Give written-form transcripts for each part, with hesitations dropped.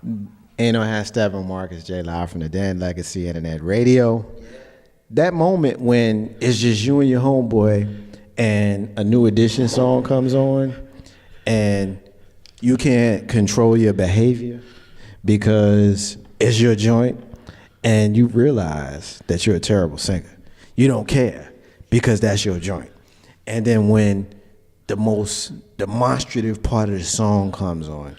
Ain't no hashtag on Marcus J. Live from the Dan Legacy Internet Radio. That moment when it's just you and your homeboy and a New Edition song comes on and you can't control your behavior because it's your joint and you realize that you're a terrible singer. You don't care because that's your joint. And then when the most demonstrative part of the song comes on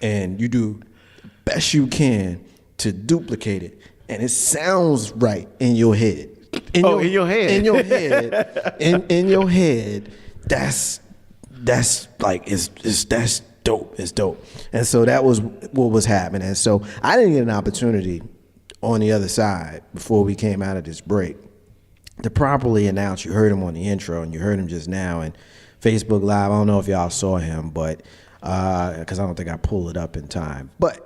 and you do the best you can to duplicate it and it sounds right in your head. In your head, that's like that's dope. It's dope. And so that was what was happening. And so I didn't get an opportunity on the other side before we came out of this break to properly announce. You heard him on the intro and you heard him just now and Facebook Live. I don't know if y'all saw him, but because I don't think I pulled it up in time. But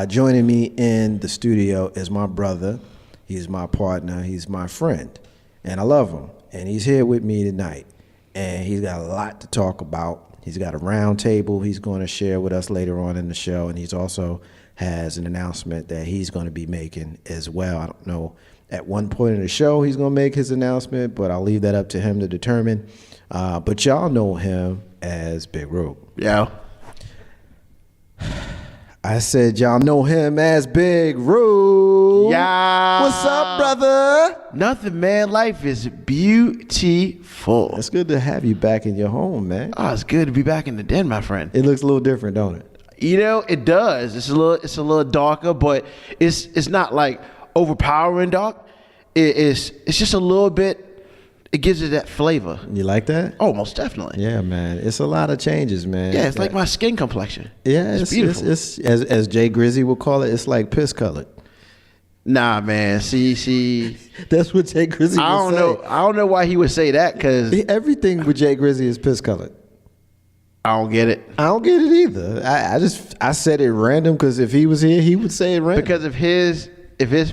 joining me in the studio is my brother. He's my partner. He's my friend. And I love him. And he's here with me tonight. And he's got a lot to talk about. He's got a roundtable he's going to share with us later on in the show. And he's also has an announcement that he's going to be making as well. I don't know at one point in the show he's going to make his announcement, but I'll leave that up to him to determine. But y'all know him as Big Rube. Yeah. I said y'all know him as Big Rube. Yeah. What's up, brother? Nothing, man. Life is beautiful. It's good to have you back in your home, man. Oh, it's good to be back in the den, my friend. It looks a little different, don't it? You know, it does. It's a little darker, but it's not like overpowering dark. It's just a little bit. It gives it that flavor. You like that? Oh, most definitely. Yeah, man. It's a lot of changes, man. Yeah, it's like my skin complexion. Yeah, it's beautiful. It's as Jay Grizzy would call it, it's like piss colored. Nah, man. See. That's what Jay Grizzy would say. I don't know why he would say that, because everything with Jay Grizzy is piss colored. I don't get it. I don't get it either. I said it random because if he was here, he would say it random. Because if his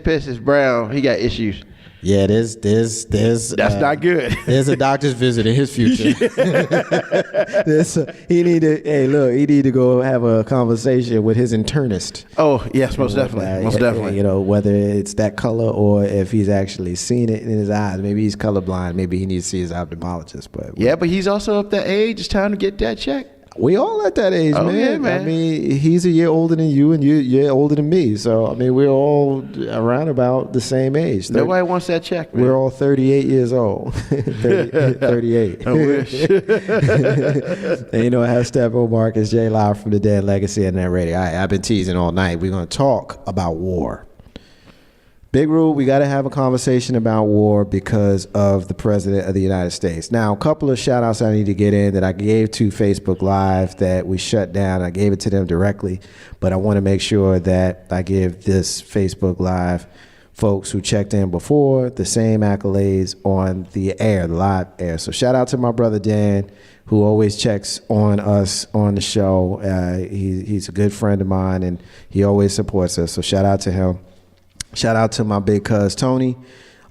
piss is brown, he got issues. Yeah, there's that's not good. There's a doctor's visit in his future. He need to go have a conversation with his internist. Oh yes, most definitely. You know, whether it's that color or if he's actually seen it in his eyes. Maybe he's colorblind. Maybe he needs to see his ophthalmologist. But yeah, but he's also up that age. It's time to get that checked. We all at that age, man. Yeah, man. I mean, he's a year older than you, and you're older than me. So, I mean, we're all around about the same age. Nobody wants that check, man. We're all 38 years old. 38. I wish. And you know, hashtag Marcus J. Live from the Dan Legacy Internet Radio. I've been teasing all night. We're going to talk about war. Big Rube, we got to have a conversation about war because of the President of the United States. Now, a couple of shout outs I need to get in that I gave to Facebook Live that we shut down. I gave it to them directly, but I want to make sure that I give this Facebook Live folks who checked in before the same accolades on the live air. So shout out to my brother Dan, who always checks on us on the show. He's a good friend of mine and he always supports us. So shout out to him. Shout out to my big cuz Tony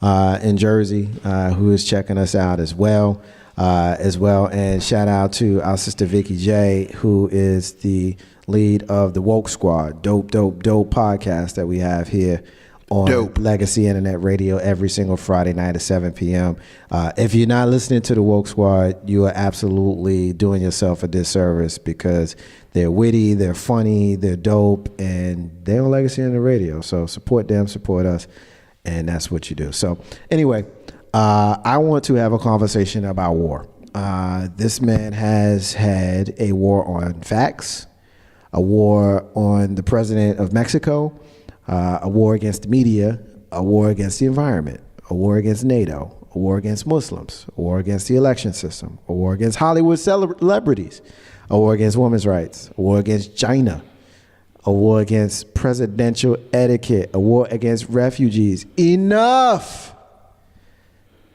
in Jersey, who is checking us out as well. And shout out to our sister Vicky J, who is the lead of the Woke Squad, dope podcast that we have here on Legacy Internet Radio every single Friday night at 7 p.m. If you're not listening to the Woke Squad, you are absolutely doing yourself a disservice because they're witty, they're funny, they're dope, and they're on Legacy Internet Radio. So support them, support us, and that's what you do. So anyway, I want to have a conversation about war. This man has had a war on facts, a war on the president of Mexico, a war against the media, a war against the environment, a war against NATO, a war against Muslims, a war against the election system, a war against Hollywood celebrities, a war against women's rights, a war against China, a war against presidential etiquette, a war against refugees. Enough!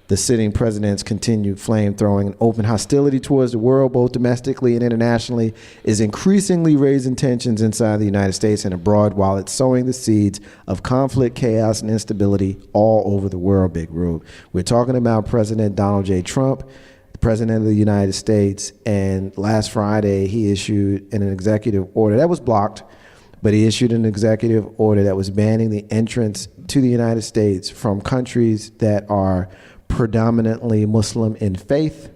The sitting president's continued flame-throwing and open hostility towards the world, both domestically and internationally, is increasingly raising tensions inside the United States and abroad while it's sowing the seeds of conflict, chaos, and instability all over the world, Big Rube. We're talking about President Donald J. Trump, the President of the United States, and last Friday he issued an executive order that was blocked but he issued an executive order that was banning the entrance to the United States from countries that are predominantly Muslim in faith.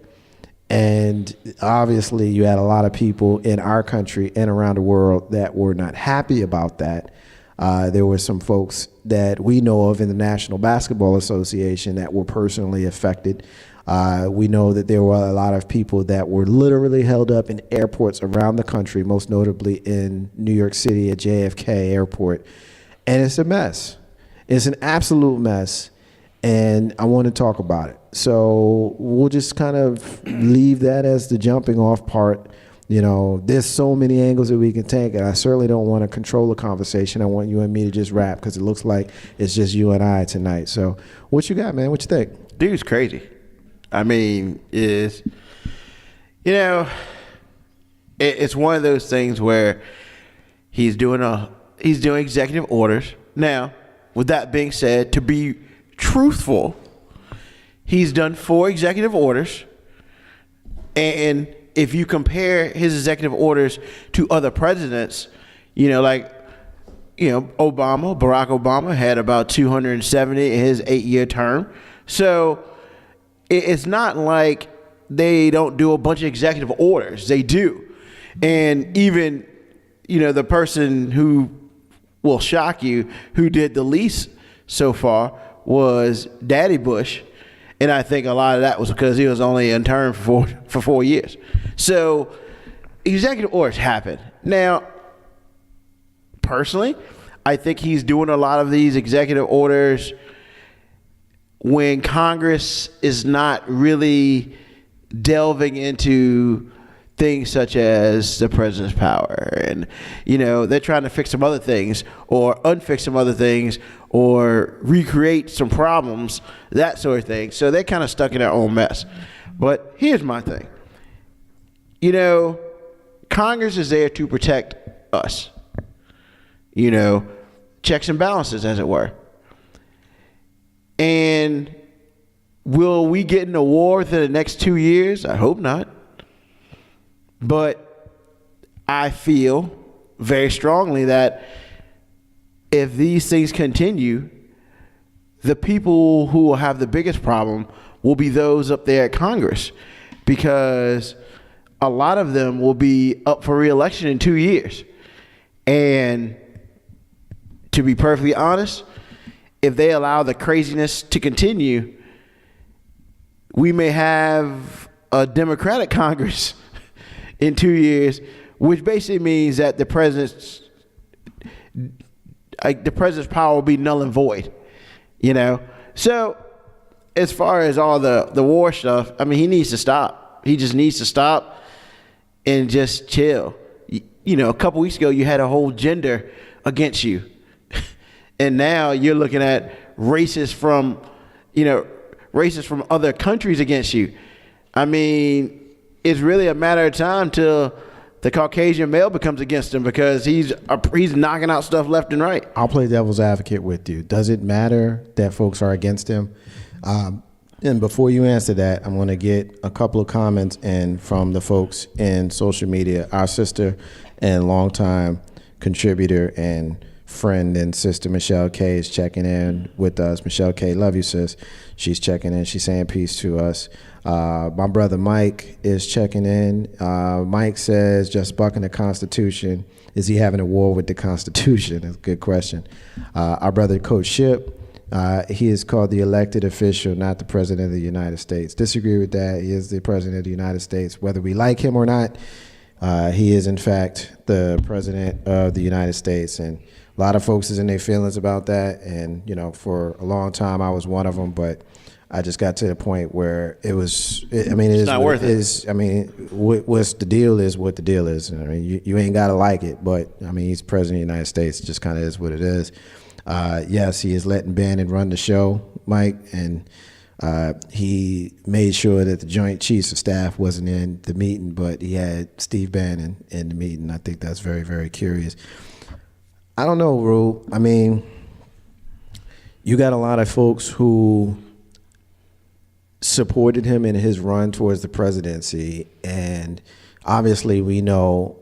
And obviously you had a lot of people in our country and around the world that were not happy about that. There were some folks that we know of in the National Basketball Association that were personally affected. We know that there were a lot of people that were literally held up in airports around the country, most notably in New York City at JFK Airport. And it's a mess. It's an absolute mess. And I want to talk about it. So we'll just kind of leave that as the jumping off part. You know, there's so many angles that we can take, and I certainly don't want to control the conversation. I want you and me to just rap because it looks like it's just you and I tonight. So what you got, man? What you think? Dude's crazy. I mean, it's one of those things where he's doing executive orders. Now, with that being said, to be truthful, he's done 4 executive orders, and if you compare his executive orders to other presidents, Barack Obama had about 270 in his 8-year term. So it's not like they don't do a bunch of executive orders. They do. And even, the person who will shock you, who did the least so far, was Daddy Bush. And I think a lot of that was because he was only in term for 4 years. So executive orders happen. Now, personally, I think he's doing a lot of these executive orders when Congress is not really delving into things such as the president's power, and they're trying to fix some other things or unfix some other things or recreate some problems, that sort of thing. So they're kind of stuck in their own mess. But here's my thing. Congress is there to protect us. Checks and balances, as it were. And will we get in a war within the next 2 years? I hope not. But I feel very strongly that if these things continue, the people who will have the biggest problem will be those up there at Congress, because a lot of them will be up for re-election in 2 years. And to be perfectly honest, if they allow the craziness to continue, we may have a Democratic Congress in 2 years, which basically means that the president's power will be null and void, So as far as all the war stuff, I mean, he needs to stop. He just needs to stop and just chill. A couple weeks ago, you had a whole gender against you. And now you're looking at racists from other countries against you. I mean, it's really a matter of time till the Caucasian male becomes against him, because he's knocking out stuff left and right. I'll play devil's advocate with you. Does it matter that folks are against him? And before you answer that, I'm going to get a couple of comments in from the folks in social media. Our sister and longtime contributor and friend and sister Michelle K is checking in with us. Michelle K, love you, sis. She's checking in. She's saying peace to us. My brother Mike is checking in. Mike says, just bucking the Constitution. Is he having a war with the Constitution? That's a good question. Our brother Coach Ship, he is called the elected official, not the president of the United States. Disagree with that. He is the president of the United States. Whether we like him or not, he is in fact the president of the United States. And a lot of folks is in their feelings about that. And, for a long time, I was one of them, but I just got to the point where it's not worth it. I mean, what's the deal is what the deal is. I mean, you ain't got to like it, but I mean, he's president of the United States. It just kind of is what it is. Yes, he is letting Bannon run the show, Mike, and he made sure that the Joint Chiefs of Staff wasn't in the meeting, but he had Steve Bannon in the meeting. I think that's very, very curious. I don't know, Rube. I mean, you got a lot of folks who supported him in his run towards the presidency, and obviously we know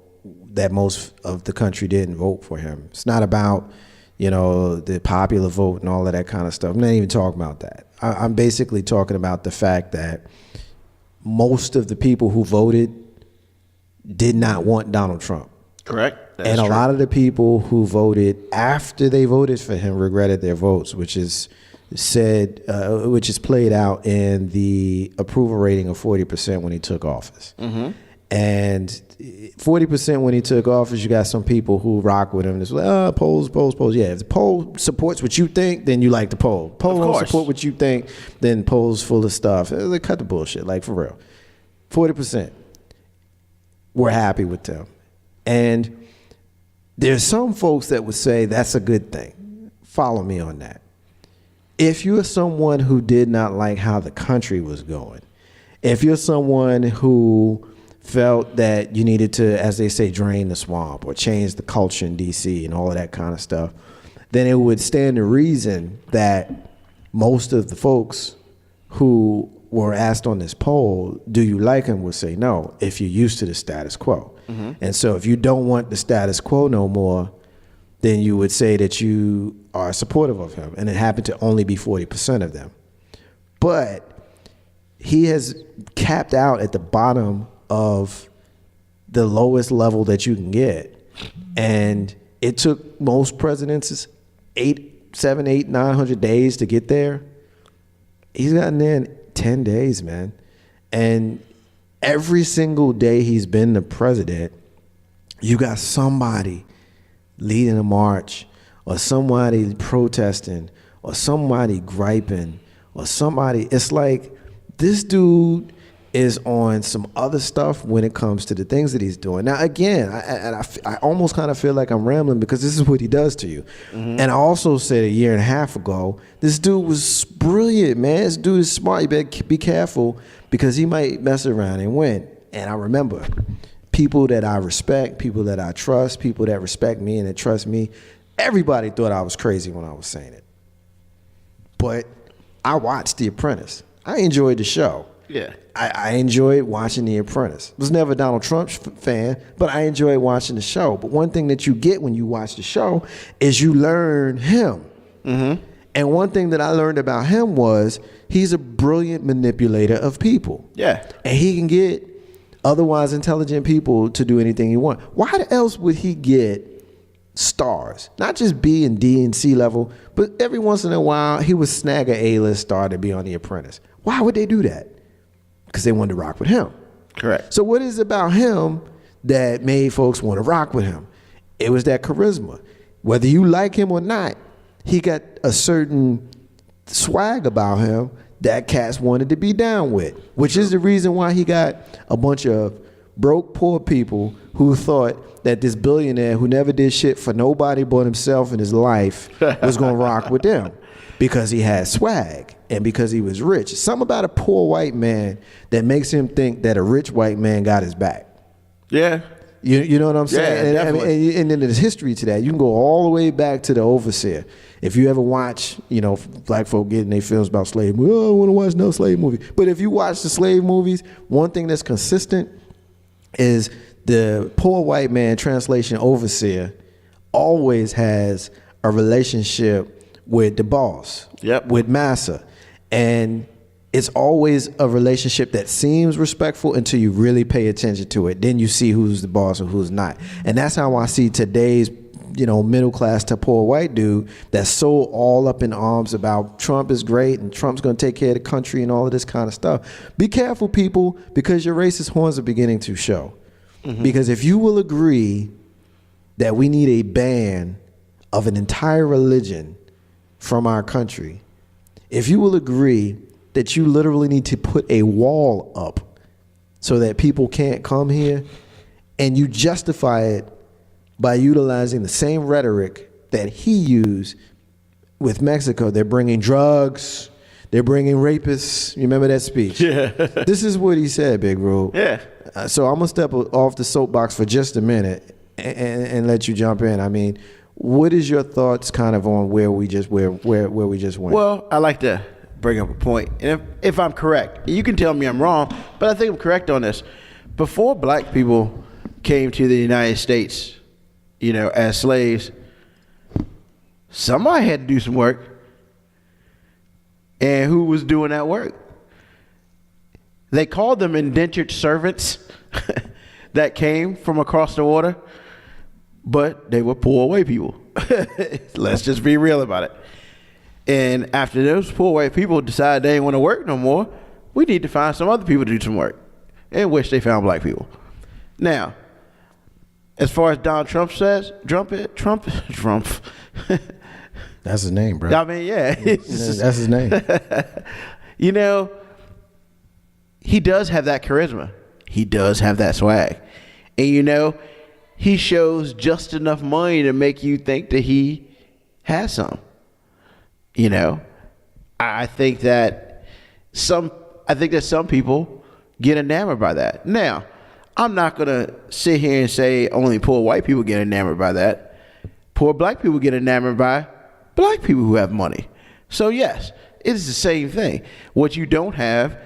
that most of the country didn't vote for him. It's not about, the popular vote and all of that kind of stuff. I'm not even talking about that. I'm basically talking about the fact that most of the people who voted did not want Donald Trump. Correct. And a lot of the people who voted after they voted for him regretted their votes, which is played out in the approval rating of 40% when he took office. Mm-hmm. And 40% when he took office, you got some people who rock with him. It's like, polls. Yeah, if the poll supports what you think, then you like the poll. Poll don't support what you think, then polls full of stuff. They cut the bullshit, like for real. 40% were happy with them. And there's some folks that would say that's a good thing. Follow me on that. If you're someone who did not like how the country was going, if you're someone who felt that you needed to, as they say, drain the swamp or change the culture in D.C. and all of that kind of stuff, then it would stand to reason that most of the folks who were asked on this poll, do you like him, would say no, if you're used to the status quo. Mm-hmm. And so if you don't want the status quo no more, then you would say that you are supportive of him. And it happened to only be 40% of them. But he has capped out at the bottom of the lowest level that you can get. And it took most presidents 700, 800, 900 days to get there. He's gotten there in 10 days, man. And every single day he's been the president, you got somebody leading a march or somebody protesting or somebody griping or somebody. It's like this dude is on some other stuff when it comes to the things that he's doing. Now, again, I almost kind of feel like I'm rambling because this is what he does to you. Mm-hmm. And I also said a year and a half ago, this dude was brilliant, man. This dude is smart. You better be careful because he might mess around and win. And I remember people that I respect, people that I trust, people that respect me and that trust me, everybody thought I was crazy when I was saying it. But I watched The Apprentice. I enjoyed the show. Yeah. I enjoyed watching The Apprentice. I was never a Donald Trump fan, but I enjoyed watching the show. But one thing that you get when you watch the show is you learn him. Mm-hmm. And one thing that I learned about him was he's a brilliant manipulator of people. Yeah. And he can get otherwise intelligent people to do anything he wants. Why else would he get stars? Not just B and D and C level, but every once in a while he would snag a A-list star to be on The Apprentice. Why would they do that? Because they wanted to rock with him. Correct. So what is it about him that made folks want to rock with him? It was that charisma. Whether you like him or not, he got a certain swag about him that cats wanted to be down with, which is the reason why he got a bunch of broke, poor people who thought that this billionaire who never did shit for nobody but himself in his life was going to rock with them because he had swag and because he was rich. Something about a poor white man that makes him think that a rich white man got his back. Yeah. You know what I'm saying? Yeah, definitely. And then there's history to that. You can go all the way back to the Overseer. If you ever watch, black folk getting their films about slave movies, I want to watch no slave movie. But if you watch the slave movies, one thing that's consistent is the poor white man, translation Overseer, always has a relationship with the boss, with Massa. And it's always a relationship that seems respectful until you really pay attention to it. Then you see who's the boss and who's not. And that's how I see today's, middle class to poor white dude that's so all up in arms about Trump is great and Trump's going to take care of the country and all of this kind of stuff. Be careful, people, because your racist horns are beginning to show. Mm-hmm. Because if you will agree that we need a ban of an entire religion from our country, if you will agree that you literally need to put a wall up so that people can't come here, and you justify it by utilizing the same rhetoric that he used with Mexico. They're bringing drugs, they're bringing rapists. You remember that speech? Yeah. This is what he said, Big Rube. Yeah. So I'm gonna step off the soapbox for just a minute and let you jump in. I mean, what is your thoughts kind of on where we just went? Well, I like to bring up a point, and if I'm correct, you can tell me I'm wrong, but I think I'm correct on this. Before black people came to the United States, as slaves, somebody had to do some work. And who was doing that work? They called them indentured servants that came from across the water, but they were poor white people. Let's just be real about it. And after those poor white people decided they didn't want to work no more, we need to find some other people to do some work, in which they found black people. Now, as far as Donald Trump says, Trump. That's his name, bro. I mean, yeah. That's his name. He does have that charisma. He does have that swag. And, he shows just enough money to make you think that he has some. I think that some people get enamored by that. Now, I'm not going to sit here and say only poor white people get enamored by that. Poor black people get enamored by black people who have money. So yes, it's the same thing. What you don't have,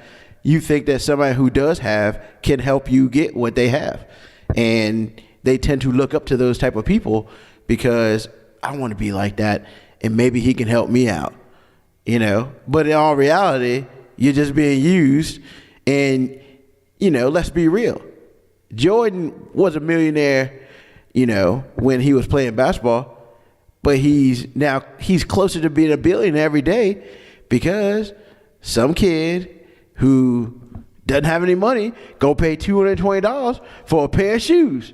you think that somebody who does have can help you get what they have. And they tend to look up to those type of people because I want to be like that and maybe he can help me out. But in all reality, you're just being used. And, let's be real. Jordan was a millionaire, when he was playing basketball. But he's closer to being a billionaire every day because some kid who doesn't have any money go pay $220 for a pair of shoes.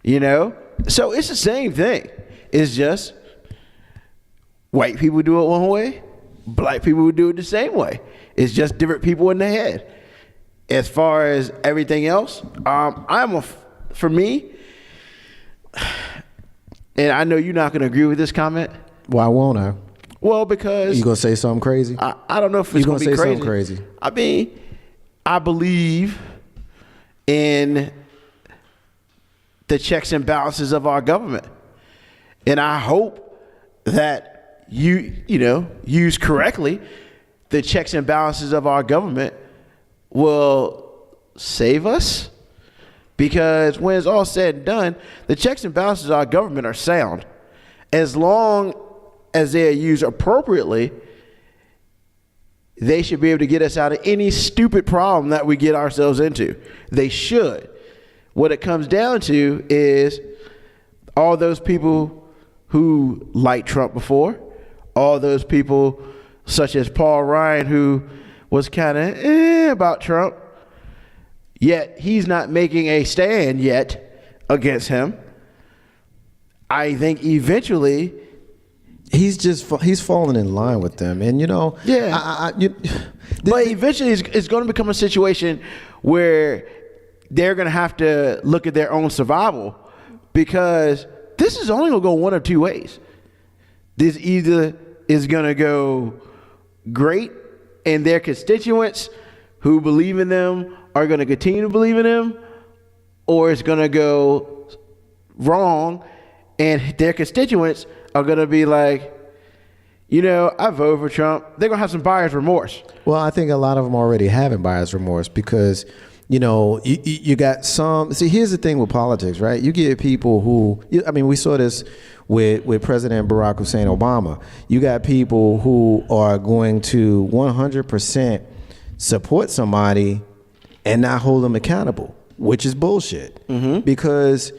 So it's the same thing. It's just white people do it one way, black people would do it the same way. It's just different people in their head. As far as everything else, for me, and I know you're not going to agree with this comment. Why won't I? Well, because you gonna say something crazy? I don't know if it's going to be crazy. Something crazy. I mean, I believe in the checks and balances of our government, and I hope that use correctly, the checks and balances of our government will save us. Because when it's all said and done, the checks and balances of our government are sound. As long as they are used appropriately, they should be able to get us out of any stupid problem that we get ourselves into. They should. What it comes down to is all those people who liked Trump before, all those people such as Paul Ryan who was kind of about Trump, yet he's not making a stand yet against him. I think eventually he's falling in line with them, and yeah. But eventually it's going to become a situation where they're going to have to look at their own survival, because this is only going to go one of two ways. This either is going to go great, and their constituents who believe in them are going to continue to believe in him, or it's going to go wrong and their constituents are going to be like, I voted for Trump. They're going to have some buyer's remorse. Well, I think a lot of them already having buyer's remorse because, you got some. See, here's the thing with politics, right? You get people who, we saw this with President Barack Hussein Obama. You got people who are going to 100% support somebody and not hold them accountable, which is bullshit. Mm-hmm. Because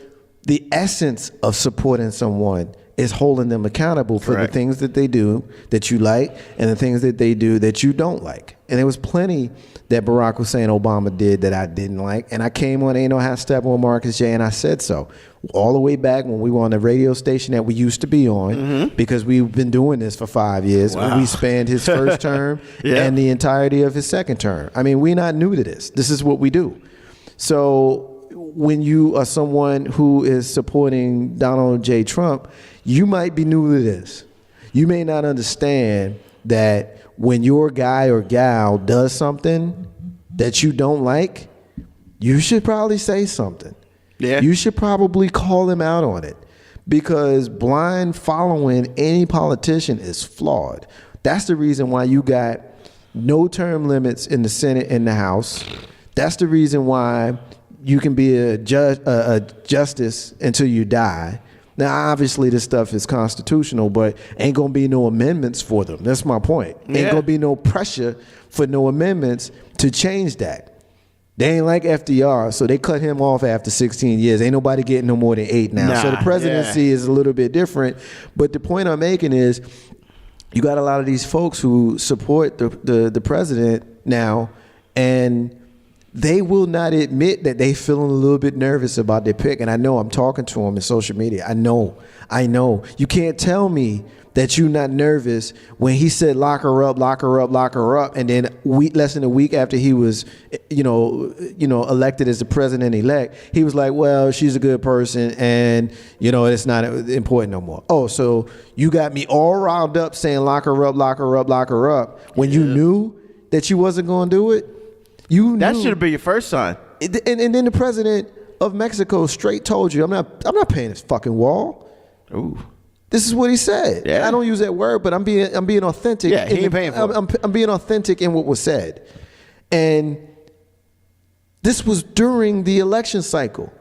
the essence of supporting someone is holding them accountable for the things that they do that you like and the things that they do that you don't like. And there was plenty that Barack Hussein Obama did that I didn't like. And I came on Ain't No Half Step with Marcus J, and I said so. All the way back when we were on the radio station that we used to be on, because we've been doing this for 5 years. Wow. We spanned his first term and the entirety of his second term. We're not new to this. This is what we do. So when you are someone who is supporting Donald J. Trump, you might be new to this. You may not understand that when your guy or gal does something that you don't like, you should probably say something. Yeah. You should probably call them out on it, because blind following any politician is flawed. That's the reason why you got no term limits in the Senate and the House. That's the reason why you can be a justice until you die. Now, obviously, this stuff is constitutional, but ain't gonna be no amendments for them. That's my point. Ain't gonna be no pressure for no amendments to change that. They ain't like FDR, so they cut him off after 16 years. Ain't nobody getting no more than 8 now. So the presidency is a little bit different. But the point I'm making is, you got a lot of these folks who support the president now, and they will not admit that they feeling a little bit nervous about their pick. And I know, I'm talking to them in social media. I know. You can't tell me that you're not nervous when he said lock her up, lock her up, lock her up, and then less than a week after he was, elected as the president-elect, he was like, well, she's a good person, and it's not important no more. Oh, so you got me all riled up saying lock her up, lock her up, lock her up, when you knew that you wasn't going to do it? You knew. That should have been your first sign. And then the president of Mexico straight told you, I'm not paying this fucking wall. Ooh. This is what he said. Yeah. I don't use that word, but I'm being authentic. Yeah, he ain't paying for it. I'm being authentic in what was said. And this was during the election cycle.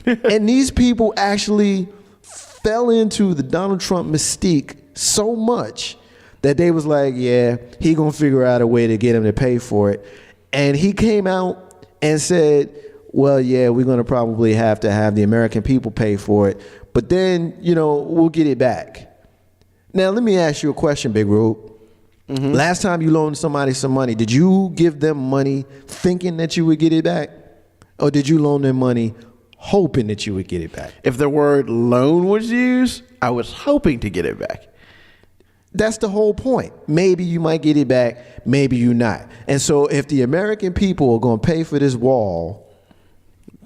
And these people actually fell into the Donald Trump mystique so much that they was like, yeah, he gonna figure out a way to get him to pay for it. And he came out and said, well, yeah, we're gonna probably have to have the American people pay for it. But then, we'll get it back. Now, let me ask you a question, Big Rube. Mm-hmm. Last time you loaned somebody some money, did you give them money thinking that you would get it back? Or did you loan them money hoping that you would get it back? If the word loan was used, I was hoping to get it back. That's the whole point. Maybe you might get it back, maybe you not. And so if the American people are going to pay for this wall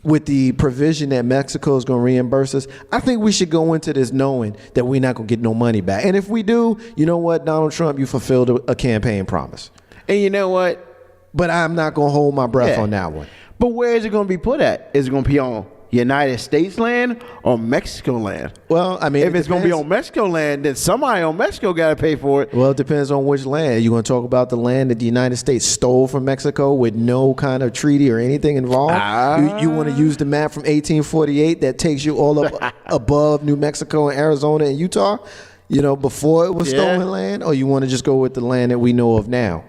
with the provision that Mexico is going to reimburse us, I think we should go into this knowing that we're not going to get no money back. And if we do, you know what, Donald Trump, you fulfilled a campaign promise. And you know what? But I'm not going to hold my breath on that one. But where is it going to be put at? Is it going to be on United States land or Mexico land? Well, I mean, if it's going to be on Mexico land, then somebody on Mexico got to pay for it. Well, it depends on which land. You going to talk about the land that the United States stole from Mexico with no kind of treaty or anything involved? You want to use the map from 1848 that takes you all up above New Mexico and Arizona and Utah, before it was stolen land? Or you want to just go with the land that we know of now?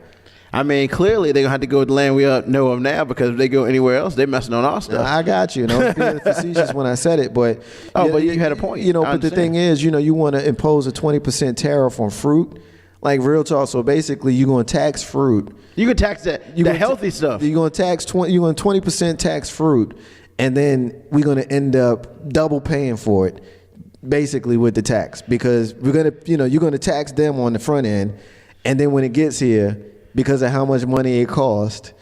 I mean, clearly they're going to have to go with the land we know of now, because if they go anywhere else, they're messing on our stuff. I got you. I was being facetious when I said it, but... but you had a point. But the thing is, you want to impose a 20% tariff on fruit. Like, real talk. So basically, you're going to tax fruit. You can tax the healthy stuff. You're going to tax 20% tax fruit, and then we're going to end up double paying for it, basically, with the tax. Because we're going to, you're going to tax them on the front end, and then when it gets here, because of how much money it cost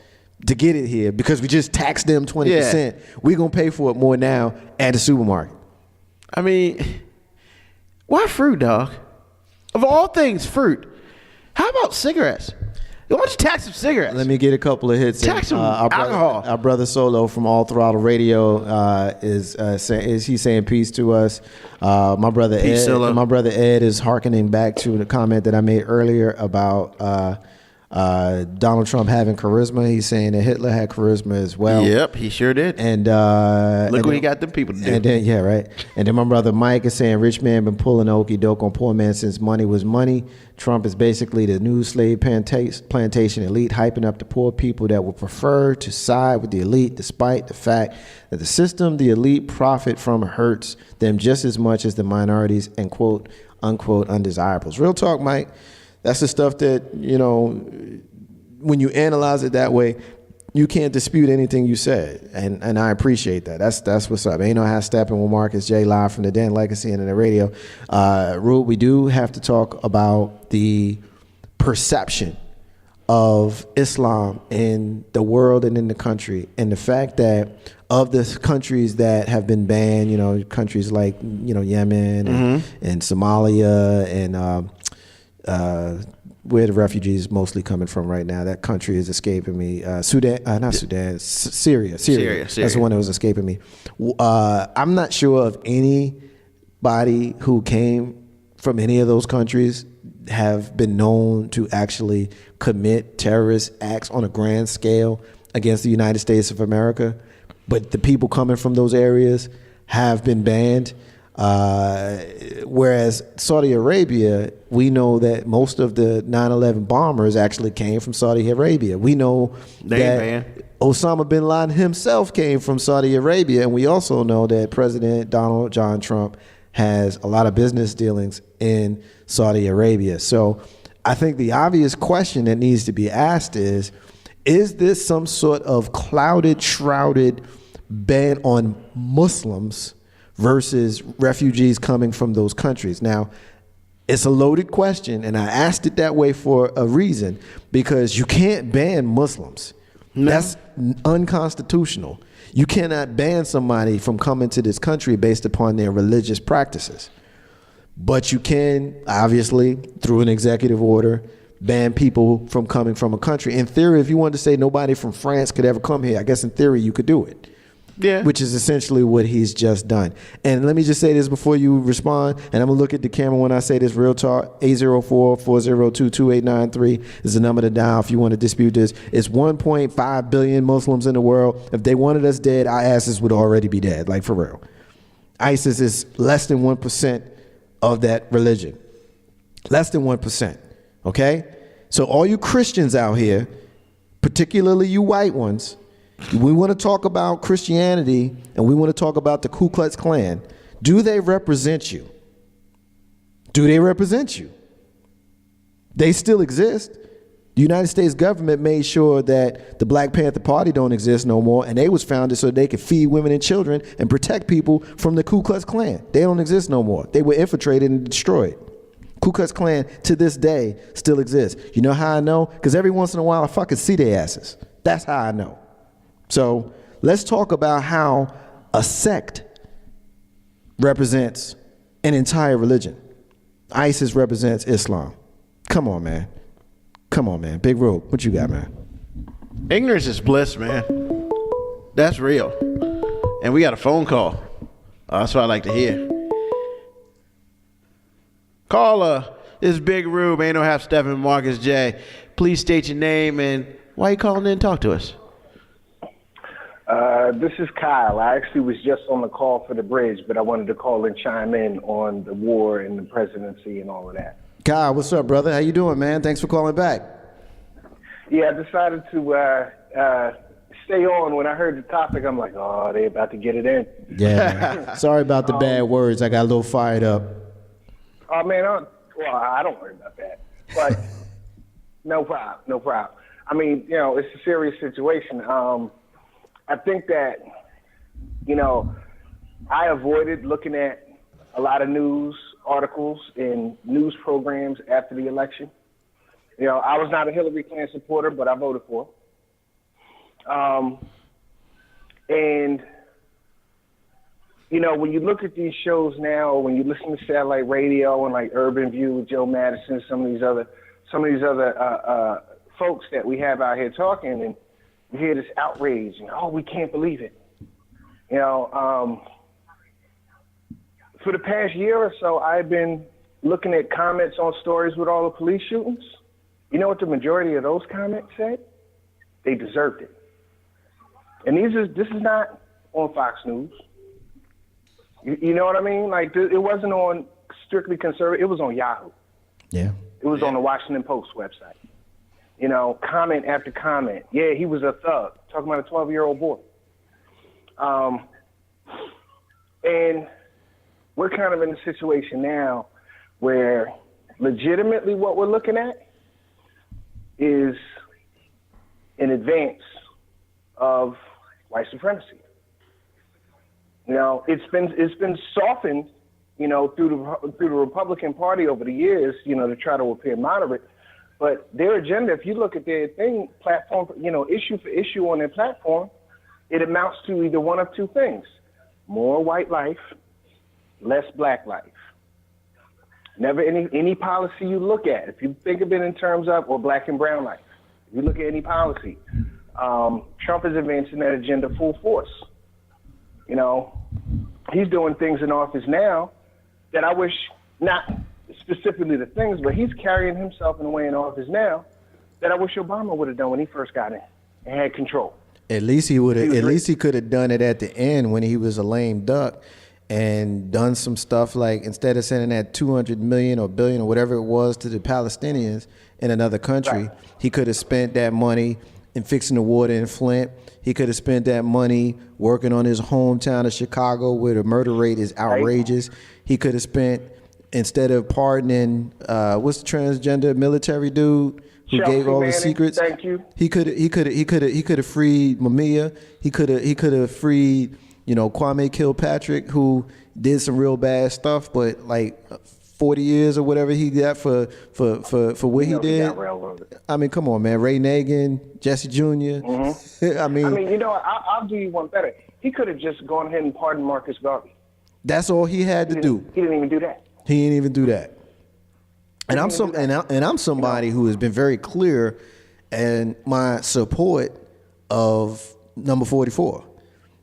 to get it here, because we just taxed them 20%, we're going to pay for it more now at the supermarket. I mean, why fruit, dog? Of all things, fruit. How about cigarettes? Why don't you tax some cigarettes? Let me get a couple of hits. Tax some alcohol. Our brother Solo from All Throttle Radio is saying peace to us. My brother peace, Ed. Solo. My brother Ed is hearkening back to the comment that I made earlier about Donald Trump having charisma. He's saying that Hitler had charisma as well. Yep, he sure did. And look what he got them people to do. And then, right. And then my brother Mike is saying rich man been pulling okey doke on poor man since money was money. Trump is basically the new slave plantation elite, hyping up the poor people that would prefer to side with the elite, despite the fact that the system the elite profit from hurts them just as much as the minorities and quote unquote undesirables. Real talk, Mike. That's the stuff that, when you analyze it that way, you can't dispute anything you said. And I appreciate that. That's what's up. Ain't no half stepping with Marcus J. live from the Den Legacy and in the radio. Rube, we do have to talk about the perception of Islam in the world and in the country, and the fact that of the countries that have been banned, countries like, Yemen and Somalia and where the refugees mostly coming from right now. That country is escaping me. Syria. That's the one that was escaping me. I'm not sure of anybody who came from any of those countries have been known to actually commit terrorist acts on a grand scale against the United States of America. but the people coming from those areas have been banned. Whereas Saudi Arabia, we know that most of the 9/11 bombers actually came from Saudi Arabia. We know that Osama bin Laden himself came from Saudi Arabia, and we also know that President Donald John Trump has a lot of business dealings in Saudi Arabia. So I think the obvious question that needs to be asked is this some sort of clouded, shrouded ban on Muslims versus refugees coming from those countries? Now, it's a loaded question, and I asked it that way for a reason, because you can't ban Muslims. No. That's unconstitutional. You cannot ban somebody from coming to this country based upon their religious practices. But you can, obviously, through an executive order, ban people from coming from a country. In theory, if you wanted to say nobody from France could ever come here, I guess in theory you could do it. Yeah. Which is essentially what he's just done. And let me just say this before you respond, and I'm going to look at the camera when I say this. Real talk, 804-402-2893 is the number to dial if you want to dispute this. It's 1.5 billion Muslims in the world. If they wanted us dead, our asses would already be dead, like for real. ISIS is less than 1% of that religion. Less than 1%, okay? So all you Christians out here, particularly you white ones, we want to talk about Christianity and we want to talk about the Ku Klux Klan. Do they represent you? Do they represent you? They still exist. The United States government made sure that the Black Panther Party don't exist no more, and they was founded so they could feed women and children and protect people from the Ku Klux Klan. They don't exist no more. They were infiltrated and destroyed. Ku Klux Klan to this day still exists. You know how I know? Because every once in a while I fucking see their asses. That's how I know. So let's talk about how a sect represents an entire religion. ISIS represents Islam. Come on, man. Come on, man. Big Rube, what you got, man? Ignorance is bliss, man. That's real. And we got a phone call. That's what I like to hear. Caller, this is Big Rube. Ain't no half Stephen Marcus J. Please state your name and why you calling in and talk to us. This is Kyle. I actually was just on the call for the bridge, but I wanted to call and chime in on the war and the presidency and all of that. Kyle, what's up, brother? How you doing, man? Thanks for calling back. Yeah, I decided to stay on. When I heard the topic, I'm like, oh, they about to get it in. Yeah. Sorry about the bad words. I got a little fired up. Oh, man, I don't worry about that. But no problem. I mean, you know, it's a serious situation. I think that, you know, I avoided looking at a lot of news articles and news programs after the election. You know, I was not a Hillary Clinton supporter, but I voted for her. And, you know, when you look at these shows now, when you listen to satellite radio and like Urban View with Joe Madison, some of these other folks that we have out here talking, and you hear this outrage, and oh, we can't believe it. You know, for the past year or so, I've been looking at comments on stories with all the police shootings. You know what the majority of those comments said? They deserved it. And this is not on Fox News. You know what I mean? Like, it wasn't on strictly conservative. It was on Yahoo. Yeah. It was on the Washington Post website. You know, comment after comment. Yeah, he was a thug. Talking about a 12-year-old boy. And we're kind of in a situation now where legitimately what we're looking at is an advance of white supremacy. You know, it's been softened, you know, through the Republican Party over the years, you know, to try to appear moderate. But their agenda, if you look at their platform, you know, issue for issue on their platform, it amounts to either one of two things: more white life, less black life. Never any policy you look at, if you think of it in terms of, or black and brown life, if you look at any policy, Trump is advancing that agenda full force. You know, he's doing things in office now that I wish, not specifically the things, but he's carrying himself in a way in office now that I wish Obama would have done when he first got in and had control. At least he would have. He At was least he could have done it at the end when he was a lame duck, and done some stuff like instead of sending that 200 million or billion or whatever it was to the Palestinians in another country, Right. he could have spent that money in fixing the water in Flint. He could have spent that money working on his hometown of Chicago, where the murder rate is outrageous. He could have spent, instead of pardoning what's the transgender military dude who Chelsea gave all the Manning, secrets. thank you. He could have freed Mamiya. He could have freed, Kwame Kilpatrick, who did some real bad stuff, but like 40 years or whatever he got for what he did. got railroaded. I mean, come on, man. Ray Nagin, Jesse Jr. I mean, I'll do you one better. He could have just gone ahead and pardoned Marcus Garvey. that's all he had to do. He didn't even do that. He didn't even do that. And I'm I'm somebody who has been very clear in my support of number 44.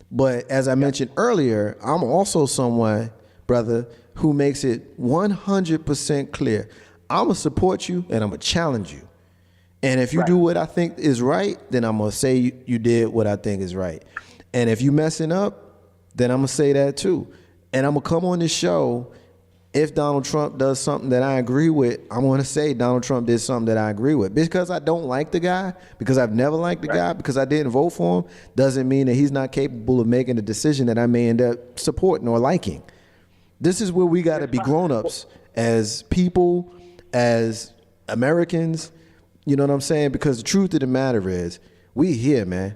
But as I mentioned earlier, I'm also someone, brother, who makes it 100% clear. I'm going to support you and I'm going to challenge you. And if you do what I think is right, then I'm going to say you did what I think is right. And if you messing up, then I'm going to say that too. And I'm going to come on this show. If Donald Trump does something that I agree with, I'm going to say Donald Trump did something that I agree with. Because I don't like the guy, because I've never liked the guy, because I didn't vote for him, doesn't mean that he's not capable of making a decision that I may end up supporting or liking. This is where we got to be grown-ups as people, as Americans, you know what I'm saying? Because the truth of the matter is, we here, man.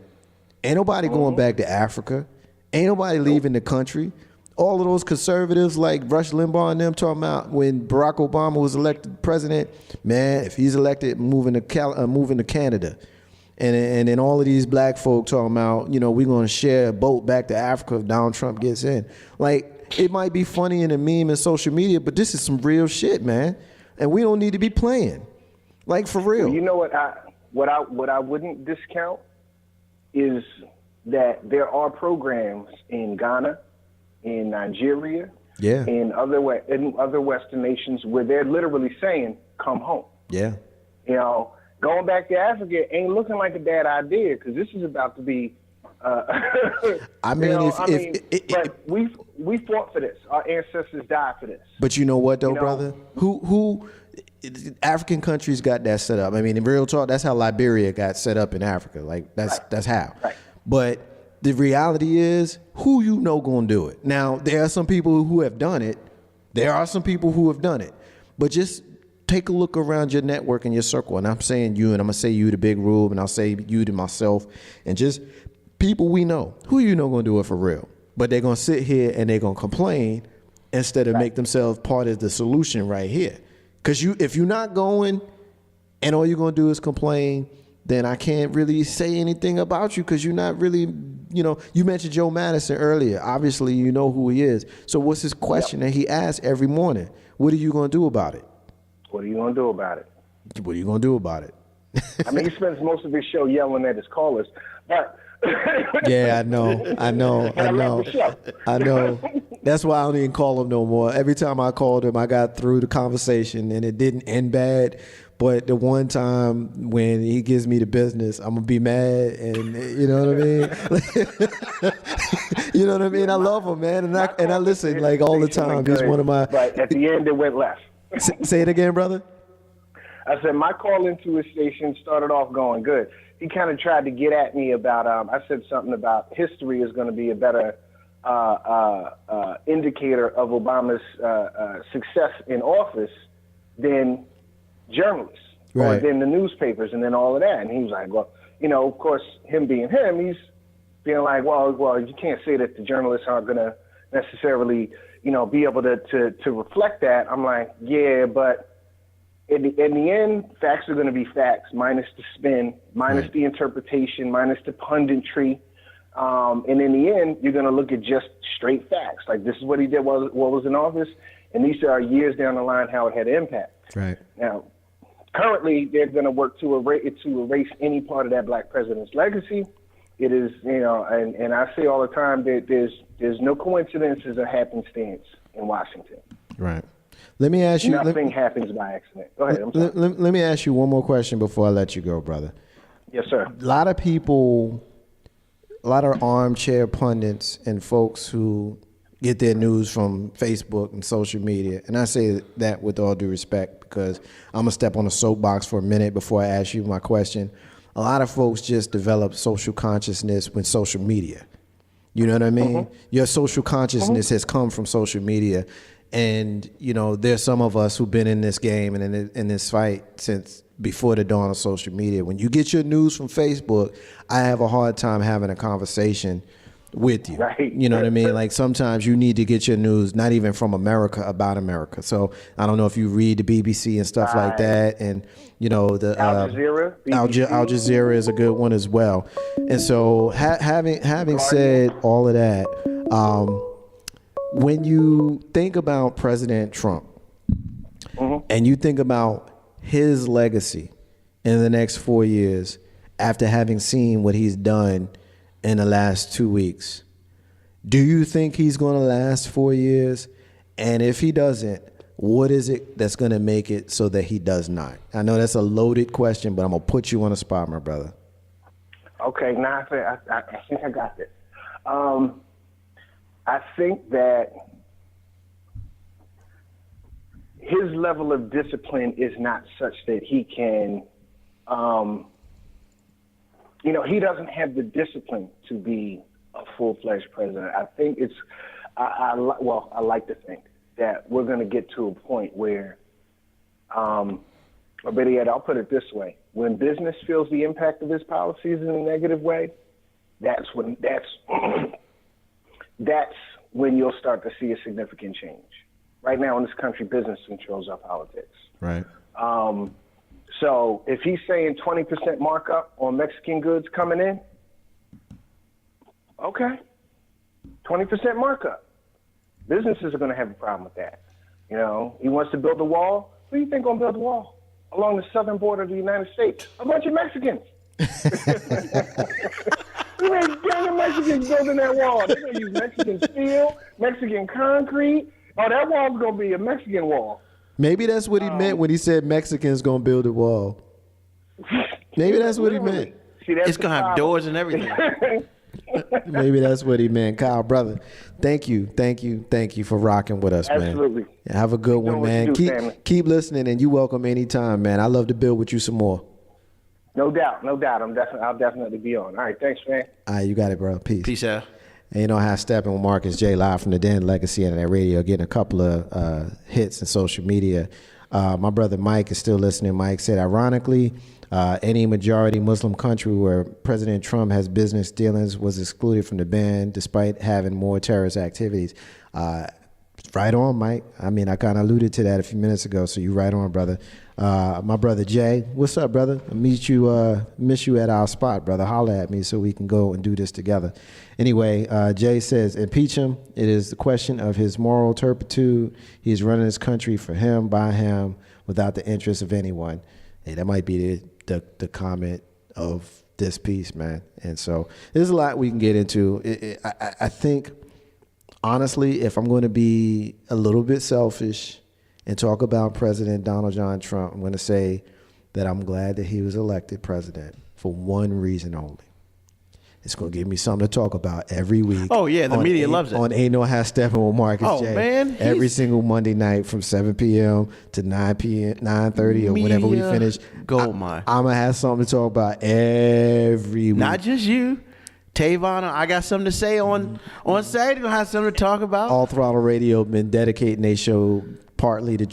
Ain't nobody going back to Africa. Ain't nobody leaving the country. All of those conservatives like Rush Limbaugh and them talking about when Barack Obama was elected president, man, if he's elected, moving to Canada. And then all of these black folk talking about, we're going to share a boat back to Africa if Donald Trump gets in. Like, it might be funny in a meme and social media, but this is some real shit, man. And we don't need to be playing. Like, for real. Well, you know what I wouldn't discount is that there are programs in Ghana, in Nigeria, in other Western nations where they're literally saying, "Come home." Yeah. Going back to Africa ain't looking like a bad idea because this is about to be. But we fought for this. Our ancestors died for this. But you know what, though, brother? Who African countries got that set up? I mean, in real talk, that's how Liberia got set up in Africa. Like that's how. Right. But the reality is, who gonna do it? Now, there are some people who have done it. There are some people who have done it. But just take a look around your network and your circle. And I'm saying you, and I'm gonna say you to Big Rube, and I'll say you to myself, and just people we know. Who gonna do it for real? But they're gonna sit here and they're gonna complain instead of make themselves part of the solution right here. Because if you're not going and all you're gonna do is complain, then I can't really say anything about you because you're not really, you mentioned Joe Madison earlier. Obviously, you know who he is. So what's his question that he asks every morning? What are you going to do about it? What are you going to do about it? What are you going to do about it? I mean, he spends most of his show yelling at his callers, but... Yeah, I know. That's why I don't even call him no more. Every time I called him, I got through the conversation and it didn't end bad. But the one time when he gives me the business, I'm gonna be mad, and you know what I mean. You know what I mean. I love him, man, and I listen like all the time. He's one of my. But at the end, it went left. Say it again, brother. I said my call into his station started off going good. He kind of tried to get at me about. I said something about history is going to be a better indicator of Obama's success in office than journalists or then the newspapers and then all of that. And he was like, well, of course, him being him, he's being like, well, you can't say that the journalists aren't going to necessarily, be able to reflect that. I'm like, yeah, but in the end, facts are going to be facts, minus the spin, minus the interpretation, minus the punditry. And in the end, you're going to look at just straight facts. Like, this is what he did while was in office, and these are years down the line how it had impact. Right. Now, currently, they're going to work to erase any part of that black president's legacy. It is, and I say all the time that there's no coincidences or happenstance in Washington. Right. Let me ask you. Nothing happens by accident. Go ahead. I'm sorry. Let me ask you one more question before I let you go, brother. Yes, sir. A lot of people a lot of armchair pundits and folks who get their news from Facebook and social media. And I say that with all due respect because I'm going to step on a soapbox for a minute before I ask you my question. A lot of folks just develop social consciousness with social media. You know what I mean? Your social consciousness has come from social media. And, you know, there's some of us who've been in this game and in this fight since before the dawn of social media. When you get your news from Facebook, I have a hard time having a conversation with you. Right. You know what I mean? Like sometimes you need to get your news, not even from America, about America. So I don't know if you read the BBC and stuff like that. And, you know, the Al Jazeera. Al Jazeera is a good one as well. And so having said all of that, when you think about President Trump and you think about his legacy in the next 4 years after having seen what he's done in the last 2 weeks, do you think he's going to last 4 years? And if he doesn't, what is it that's going to make it so that he does not? I know that's a loaded question, but I'm going to put you on the spot, my brother. Okay, now I think I got this. I think that his level of discipline is not such that he can, he doesn't have the discipline to be a full-fledged president. I think I like to think that we're going to get to a point where, or better yet, I'll put it this way: when business feels the impact of his policies in a negative way, that's when you'll start to see a significant change. Right now in this country, business controls our politics. Right. So if he's saying 20% markup on Mexican goods coming in, okay, 20% markup. Businesses are going to have a problem with that. You know, he wants to build a wall. Who do you think going to build a wall along the southern border of the United States? A bunch of Mexicans. You ain't damn Mexicans building that wall. They're going to use Mexican steel, Mexican concrete. Oh, that wall's going to be a Mexican wall. Maybe that's what he meant when he said Mexicans going to build a wall. Maybe that's what he meant. See, it's going to have doors and everything. Maybe that's what he meant. Kyle, brother, thank you for rocking with us, man. Absolutely. Have a good one, man. Keep listening, and you're welcome anytime, man. I love to build with you some more. No doubt. I'll definitely be on. All right, thanks, man. All right, you got it, bro. Peace. Peace out. And you know how stepping with Marcus J live from the Den Legacy Internet Radio, getting a couple of hits in social media. My brother Mike is still listening. Mike said, ironically, any majority Muslim country where President Trump has business dealings was excluded from the ban despite having more terrorist activities. Right on, Mike. I mean, I kind of alluded to that a few minutes ago, so you right on, brother. My brother Jay, what's up, brother? I'll miss you at our spot, brother. Holler at me so we can go and do this together. Anyway, Jay says, impeach him. It is the question of his moral turpitude. He's running his country for him, by him, without the interest of anyone. Hey, that might be the comment of this piece, man. And so there's a lot we can get into. I think, honestly, if I'm going to be a little bit selfish and talk about President Donald John Trump, I'm going to say that I'm glad that he was elected president for one reason only. It's going to give me something to talk about every week. Oh, yeah, the media loves it. On Ain't No Half Stepping with Marcus J. Oh, man. Every single Monday night from 7 p.m. to 9 p.m., 9:30 or whenever we finish. Gold mine. I'm going to have something to talk about every week. Not just you. Tavon, I got something to say on Saturday. I have something to talk about. All Throttle Radio been dedicating their show partly to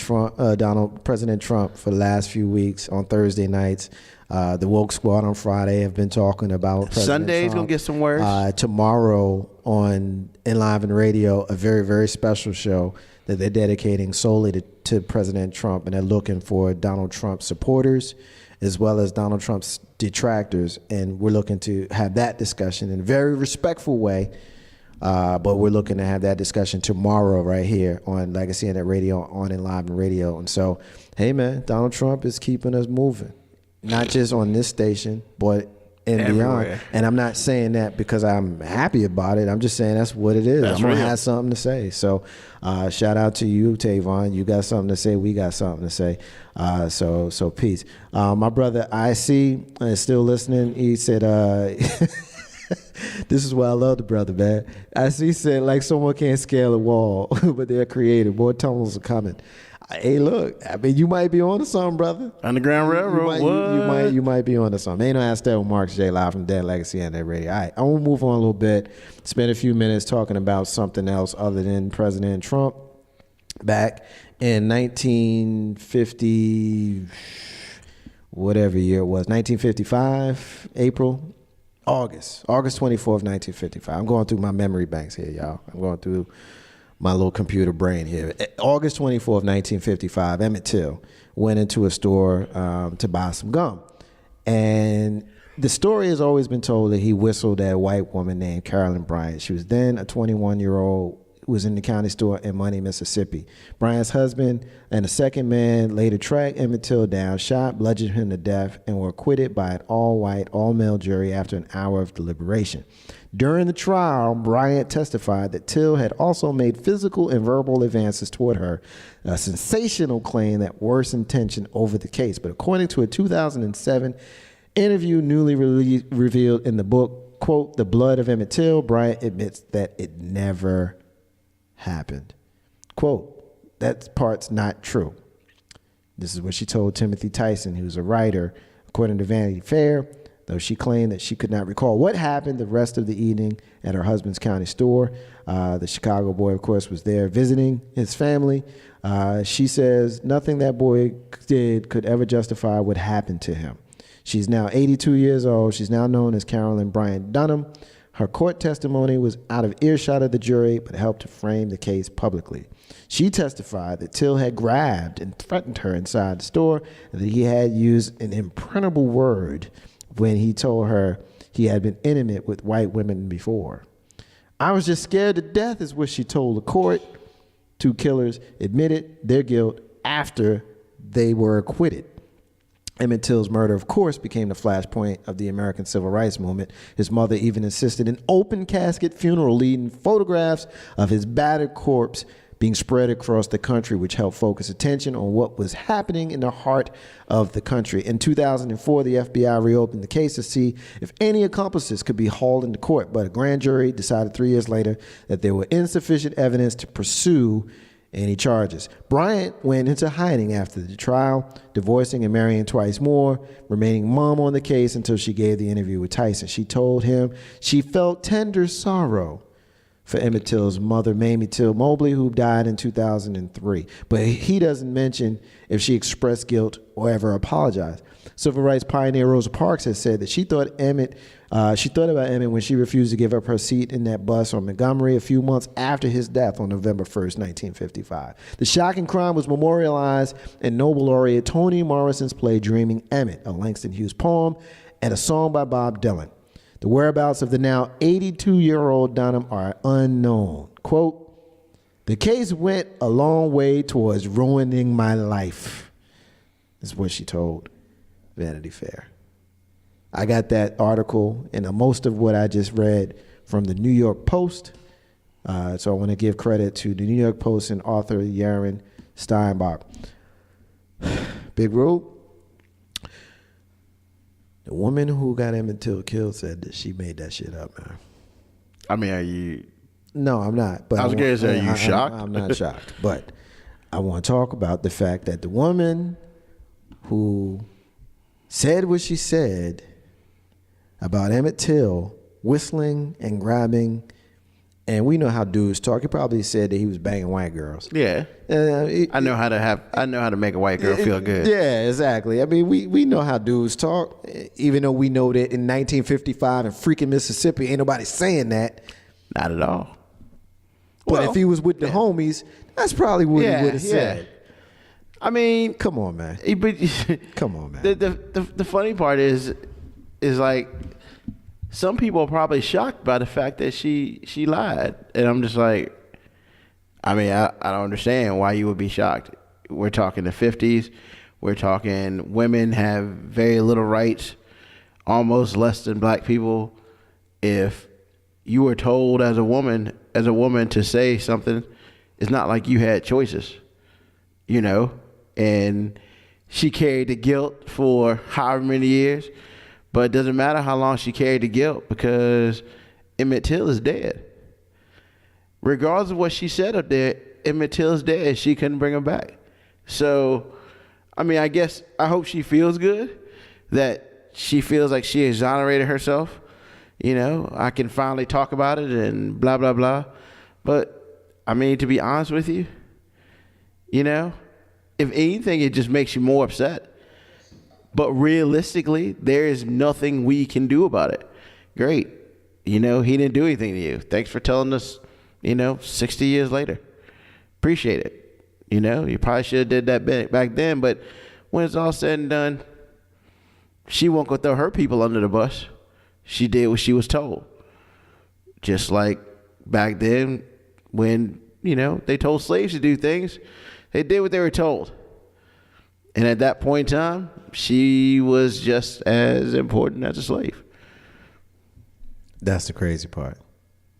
President Trump for the last few weeks on Thursday nights. The Woke Squad on Friday have been talking about President Sunday's Trump. gonna get some words. Tomorrow on Enliven Radio, a very, very special show that they're dedicating solely to President Trump, and they're looking for Donald Trump supporters as well as Donald Trump's detractors, and we're looking to have that discussion in a very respectful way. But we're looking to have that discussion tomorrow right here on Legacy Internet Radio, on Enliven Radio. And so, hey, man, Donald Trump is keeping us moving, not just on this station, but beyond. And I'm not saying that because I'm happy about it. I'm just saying that's what it is. I'm going to have something to say. So shout out to you, Tavon. You got something to say. We got something to say. So peace. My brother IC is still listening. He said, This is why I love the brother, man. As he said, like someone can't scale a wall, but they're creative. More tunnels are coming. Hey, look, I mean, you might be on to something, brother. Underground Railroad. You might be on to something. Ain't no ask that with Marcus J. Live from Dead Legacy and that radio. All right, I want to move on a little bit. Spend a few minutes talking about something else other than President Trump. Back in 1950, whatever year it was, 1955, August 24th, 1955. I'm going through my memory banks here, y'all. I'm going through my little computer brain here. August 24th, 1955, Emmett Till went into a store to buy some gum. And the story has always been told that he whistled at a white woman named Carolyn Bryant. She was then a 21-year-old who was in the county store in Money, Mississippi. Bryant's husband and a second man later tracked Emmett Till down, shot, bludgeoned him to death, and were acquitted by an all-white, all-male jury after an hour of deliberation. During the trial, Bryant testified that Till had also made physical and verbal advances toward her, a sensational claim that worsened tension over the case. But according to a 2007 interview newly revealed in the book, quote, The Blood of Emmett Till, Bryant admits that it never happened. Quote, that part's not true. This is what she told Timothy Tyson, who's a writer, according to Vanity Fair, though she claimed that she could not recall what happened the rest of the evening at her husband's county store. The Chicago boy, of course, was there visiting his family. She says nothing that boy did could ever justify what happened to him. She's now 82 years old. She's now known as Carolyn Bryant Dunham. Her court testimony was out of earshot of the jury, but helped to frame the case publicly. She testified that Till had grabbed and threatened her inside the store, and that he had used an imprintable word when he told her he had been intimate with white women before. I was just scared to death, is what she told the court. Two killers admitted their guilt after they were acquitted. Emmett Till's murder, of course, became the flashpoint of the American Civil Rights Movement. His mother even insisted an open casket funeral, leading photographs of his battered corpse being spread across the country, which helped focus attention on what was happening in the heart of the country. In 2004, the FBI reopened the case to see if any accomplices could be hauled into court, but a grand jury decided 3 years later that there were insufficient evidence to pursue any charges. Bryant went into hiding after the trial, divorcing and marrying twice more, remaining mum on the case until she gave the interview with Tyson. She told him she felt tender sorrow for Emmett Till's mother, Mamie Till Mobley, who died in 2003. But he doesn't mention if she expressed guilt or ever apologized. Civil rights pioneer Rosa Parks has said that she thought about Emmett when she refused to give up her seat in that bus on Montgomery a few months after his death on November 1st, 1955. The shocking crime was memorialized in Nobel laureate Toni Morrison's play Dreaming Emmett, a Langston Hughes poem, and a song by Bob Dylan. The whereabouts of the now 82-year-old Dunham are unknown. Quote, the case went a long way towards ruining my life, is what she told Vanity Fair. I got that article and most of what I just read from the New York Post. So I want to give credit to the New York Post and author Yaron Steinbach. Big Rube. The woman who got Emmett Till killed said that she made that shit up, man. I mean, are you? No, I'm not. But I was going to say, are you shocked? I'm not shocked. But I want to talk about the fact that the woman who said what she said about Emmett Till whistling and grabbing, and we know how dudes talk. He probably said that he was banging white girls. Yeah, I know how to make a white girl feel good. Yeah, exactly. I mean, we know how dudes talk, even though we know that in 1955 in freaking Mississippi, ain't nobody saying that. Not at all. But if he was with the homies, that's probably what he would have said. I mean, come on, man. Come on, man. The funny part is like, some people are probably shocked by the fact that she lied, and I'm just like, I mean, I don't understand why you would be shocked. We're talking the 50s. We're talking women have very little rights, almost less than black people. If you were told as a woman to say something, it's not like you had choices, you know. And she carried the guilt for however many years. But it doesn't matter how long she carried the guilt because Emmett Till is dead. Regardless of what she said up there, Emmett Till is dead. She couldn't bring him back. So, I mean, I hope she feels good, that she feels like she exonerated herself. You know, I can finally talk about it and blah, blah, blah. But, I mean, to be honest with you, you know, if anything, it just makes you more upset. But realistically, there is nothing we can do about it. Great. You know, he didn't do anything to you. Thanks for telling us, 60 years later. Appreciate it. You know, you probably should have did that back then. But when it's all said and done, she won't go throw her people under the bus. She did what she was told. Just like back then when, they told slaves to do things, they did what they were told. And at that point in time, she was just as important as a slave. That's the crazy part.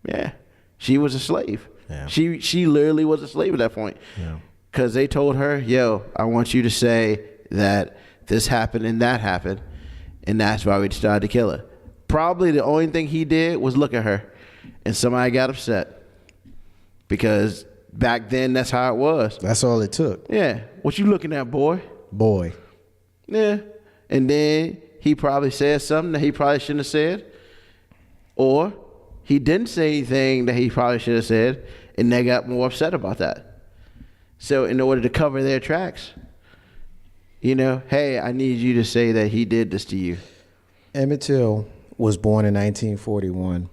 Yeah. She was a slave. Yeah. She literally was a slave at that point. Yeah. Because they told her, yo, I want you to say that this happened and that happened. And that's why we decided to kill her. Probably the only thing he did was look at her. And somebody got upset. Because back then, that's how it was. That's all it took. Yeah. What you looking at, boy? Boy. Yeah. And then he probably said something that he probably shouldn't have said. Or he didn't say anything that he probably should have said. And they got more upset about that. So in order to cover their tracks, hey, I need you to say that he did this to you. Emmett Till was born in 1941.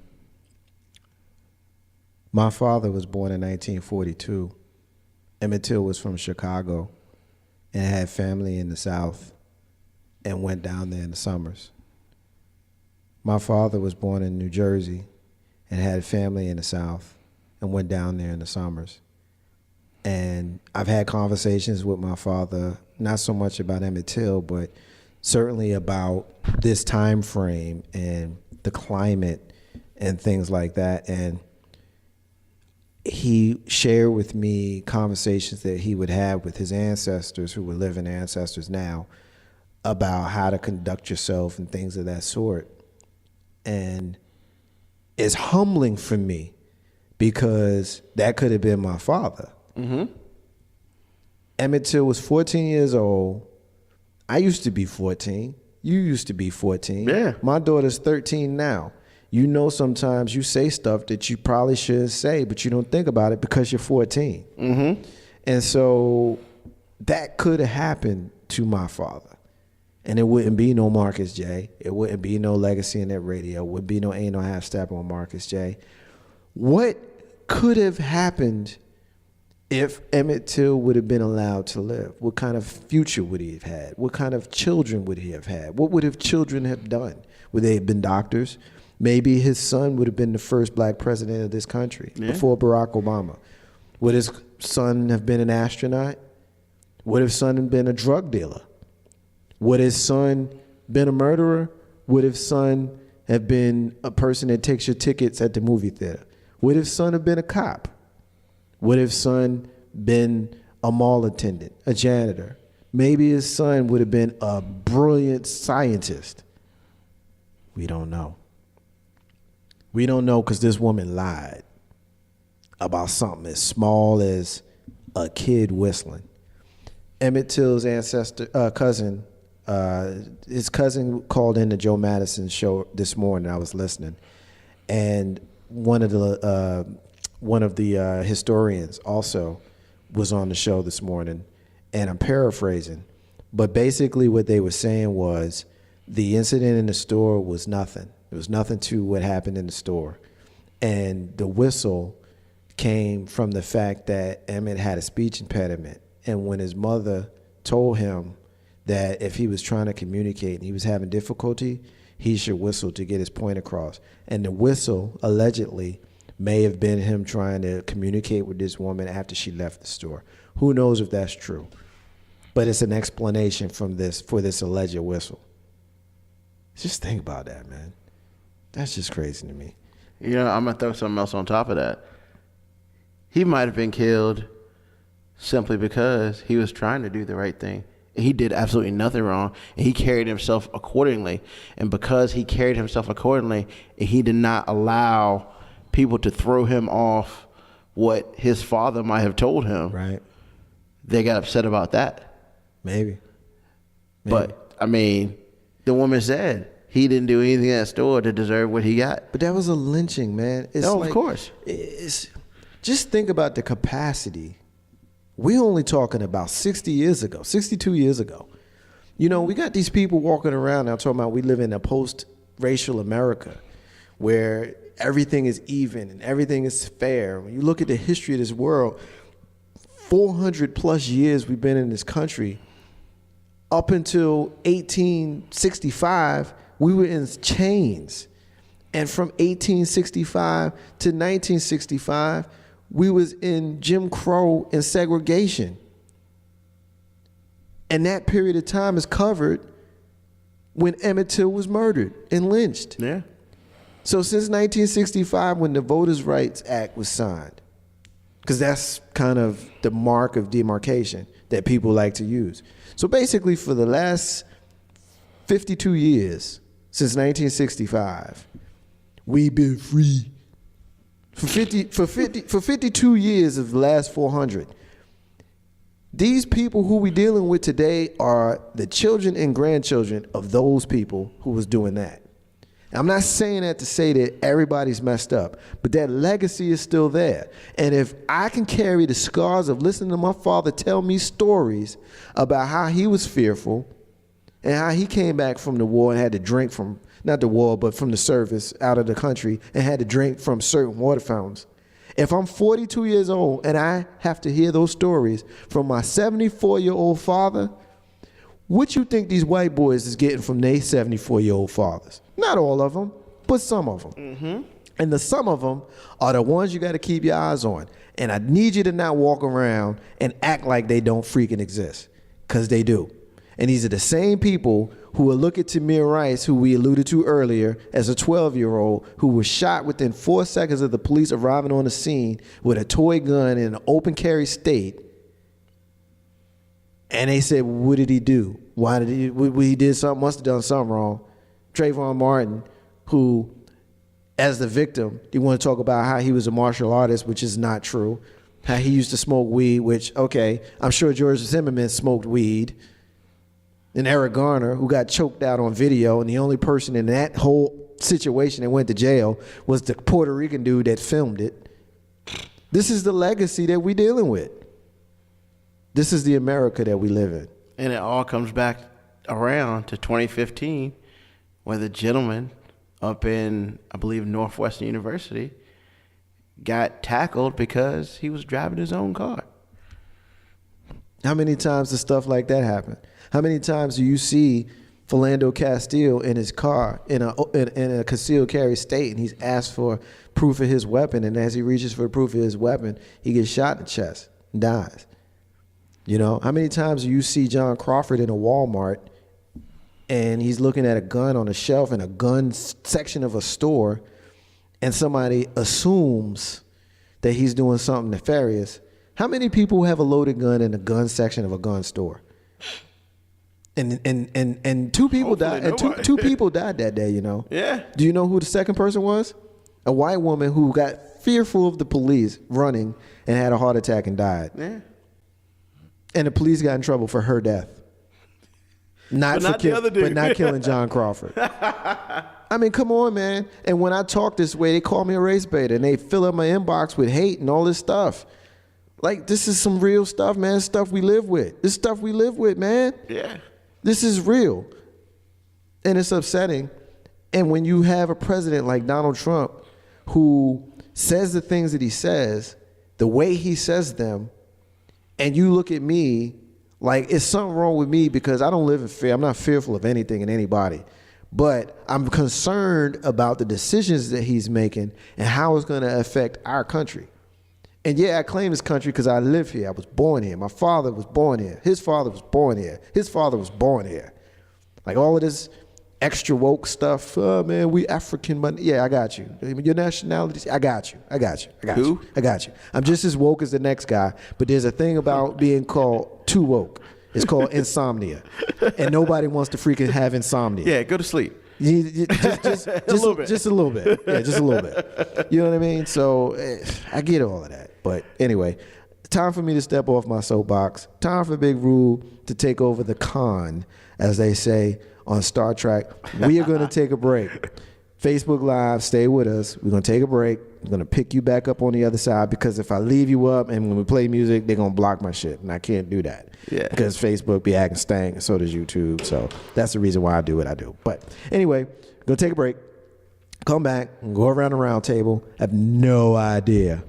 My father was born in 1942. Emmett Till was from Chicago and had family in the South and went down there in the summers. My father was born in New Jersey and had family in the South and went down there in the summers. And I've had conversations with my father, not so much about Emmett Till, but certainly about this time frame and the climate and things like that. And he shared with me conversations that he would have with his ancestors, who were living ancestors now, about how to conduct yourself and things of that sort. And it's humbling for me because that could have been my father. Mm-hmm. Emmett Till was 14 years old. I used to be 14. You used to be 14. Yeah. My daughter's 13 now. Sometimes you say stuff that you probably shouldn't say, but you don't think about it because you're 14. Mm-hmm. And so that could have happened to my father. And it wouldn't be no Marcus J. It wouldn't be no Legacy in that radio. It wouldn't be no Ain't No Half Step on Marcus J. What could have happened if Emmett Till would have been allowed to live? What kind of future would he have had? What kind of children would he have had? What would have children have done? Would they have been doctors? Maybe his son would have been the first black president of this country before Barack Obama. Would his son have been an astronaut? Would his son have been a drug dealer? Would his son been a murderer? Would his son have been a person that takes your tickets at the movie theater? Would his son have been a cop? Would his son been a mall attendant, a janitor? Maybe his son would have been a brilliant scientist. We don't know. We don't know because this woman lied about something as small as a kid whistling. Emmett Till's cousin, his cousin called in the Joe Madison show this morning. I was listening, and one of the historians also was on the show this morning, and I'm paraphrasing, but basically what they were saying was the incident in the store was nothing. There was nothing to what happened in the store, and the whistle came from the fact that Emmett had a speech impediment, and when his mother told him that if he was trying to communicate and he was having difficulty, he should whistle to get his point across. And the whistle allegedly may have been him trying to communicate with this woman after she left the store. Who knows if that's true? But it's an explanation for this alleged whistle. Just think about that, man. That's just crazy to me. I'm going to throw something else on top of that. He might have been killed simply because he was trying to do the right thing He did absolutely nothing wrong, and he carried himself accordingly. And because he carried himself accordingly, he did not allow people to throw him off what his father might have told him. Right. They got upset about that. Maybe. But, I mean, the woman said he didn't do anything in that store to deserve what he got. But that was a lynching, man. Of course. Just think about the capacity. We're only talking about 60 years ago, 62 years ago. You know, we got these people walking around now talking about we live in a post-racial America where everything is even and everything is fair. When you look at the history of this world, 400 plus years we've been in this country. Up until 1865, we were in chains. And from 1865 to 1965, we was in Jim Crow and segregation. And that period of time is covered when Emmett Till was murdered and lynched. Yeah. So since 1965, when the Voters' Rights Act was signed, because that's kind of the mark of demarcation that people like to use. So basically for the last 52 years, since 1965, we've been free. For 52 years of the last 400. These people who we're dealing with today are the children and grandchildren of those people who was doing that. I'm not saying that to say that everybody's messed up, but that legacy is still there. And if I can carry the scars of listening to my father tell me stories about how he was fearful and how he came back from the war and had to drink from, not the war, but from the service out of the country and had to drink from certain water fountains. If I'm 42 years old and I have to hear those stories from my 74-year-old father, what you think these white boys is getting from their 74-year-old fathers? Not all of them, but some of them. Mm-hmm. And the some of them are the ones you got to keep your eyes on. And I need you to not walk around and act like they don't freaking exist, because they do. And these are the same people who will look at Tamir Rice, who we alluded to earlier, as a 12-year-old who was shot within 4 seconds of the police arriving on the scene with a toy gun in an open carry state. And they said, what did he do? Why did he did something, must have done something wrong. Trayvon Martin, who, as the victim, you want to talk about how he was a martial artist, which is not true. How he used to smoke weed, which, okay, I'm sure George Zimmerman smoked weed. And Eric Garner, who got choked out on video, and the only person in that whole situation that went to jail was the Puerto Rican dude that filmed it. This is the legacy that we're dealing with. This is the America that we live in. And it all comes back around to 2015, where the gentleman up in, I believe, Northwestern University got tackled because he was driving his own car. How many times does stuff like that happen? How many times do you see Philando Castile in his car in a concealed carry state, and he's asked for proof of his weapon, and as he reaches for proof of his weapon, he gets shot in the chest and dies? You know, how many times do you see John Crawford in a Walmart and he's looking at a gun on a shelf in a gun section of a store, and somebody assumes that he's doing something nefarious? How many people have a loaded gun in the gun section of a gun store? And two people died. And two people died that day. You know. Yeah. Do you know who the second person was? A white woman who got fearful of the police running and had a heart attack and died. Yeah. And the police got in trouble for her death. But not killing John Crawford. I mean, come on, man. And when I talk this way, they call me a race baiter, and they fill up my inbox with hate and all this stuff. Like, this is some real stuff, man. Stuff we live with. This stuff we live with, man. Yeah. This is real. And it's upsetting. And when you have a president like Donald Trump who says the things that he says, the way he says them, and you look at me like it's something wrong with me because I don't live in fear. I'm not fearful of anything and anybody. But I'm concerned about the decisions that he's making and how it's going to affect our country. And yeah, I claim this country because I live here. I was born here. My father was born here. His father was born here. His father was born here. Like all of this extra woke stuff. Oh, man, we African, but yeah, I got you. Your nationality, I got you. I got you. I got you. I got you. I'm just as woke as the next guy, but there's a thing about being called too woke. It's called insomnia. And nobody wants to freaking have insomnia. Yeah, go to sleep. Just a little bit. Just a little bit. Yeah, just a little bit. You know what I mean? So I get all of that. But anyway, time for me to step off my soapbox. Time for Big Rube to take over the con, as they say on Star Trek. We are going to take a break. Facebook Live, stay with us. We're going to take a break. I'm going to pick you back up on the other side, because if I leave you up and when we play music, they're going to block my shit. And I can't do that. Yeah. Because Facebook be acting stank, and so does YouTube. So that's the reason why I do what I do. But anyway, going to take a break. Come back and go around the round table. I have no idea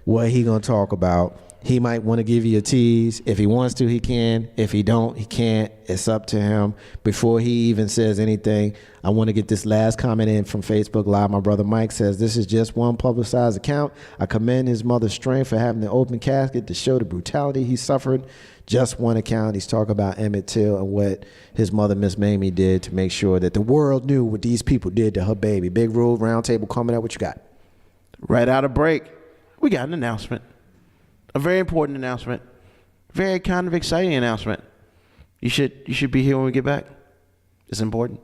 what he going to talk about. He might want to give you a tease. If he wants to, he can. If he don't, he can't. It's up to him. Before he even says anything, I want to get this last comment in from Facebook Live. My brother Mike says, this is just one publicized account. I commend his mother's strength for having the open casket to show the brutality he suffered. Just one account. He's talking about Emmett Till and what his mother, Miss Mamie, did to make sure that the world knew what these people did to her baby. Big Rube, Roundtable coming up. What you got? Right out of break, we got an announcement. A very important announcement. Very kind of exciting announcement. You should be here when we get back. It's important.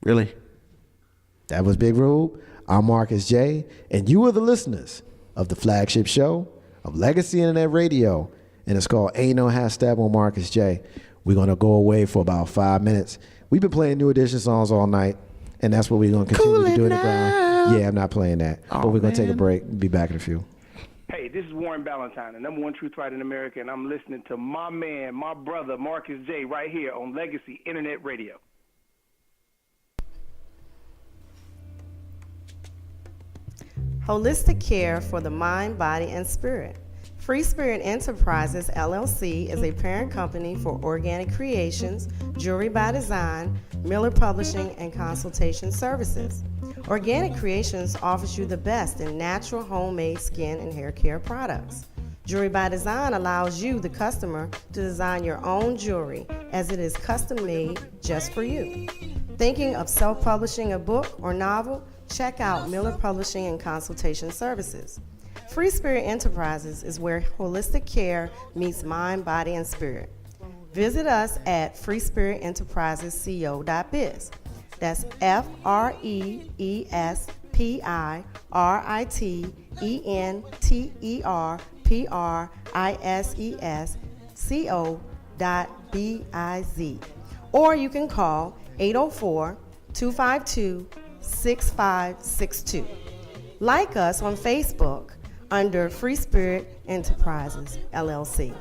Really. That was Big Rube. I'm Marcus J. And you are the listeners of the flagship show of Legacy Internet Radio. And it's called Ain't No Hashtag on Marcus J. We're going to go away for about 5 minutes. We've been playing New Edition songs all night. And that's what we're going to continue to do in the ground. Yeah, I'm not playing that. But we're going to take a break. Be back in a few. Hey, this is Warren Ballantyne, the number one truth writer in America, and I'm listening to my man, my brother, Marcus J, right here on Legacy Internet Radio. Holistic care for the mind, body, and spirit. Free Spirit Enterprises, LLC is a parent company for Organic Creations, Jewelry by Design, Miller Publishing, and Consultation Services. Organic Creations offers you the best in natural, homemade skin and hair care products. Jewelry by Design allows you, the customer, to design your own jewelry, as it is custom made just for you. Thinking of self-publishing a book or novel? Check out Miller Publishing and Consultation Services. Free Spirit Enterprises is where holistic care meets mind, body, and spirit. Visit us at freespiritenterprisesco.biz. That's FRESPIRITENTERPRISESCO.biz. Or you can call 804-252-6562. Like us on Facebook under Free Spirit Enterprises, LLC.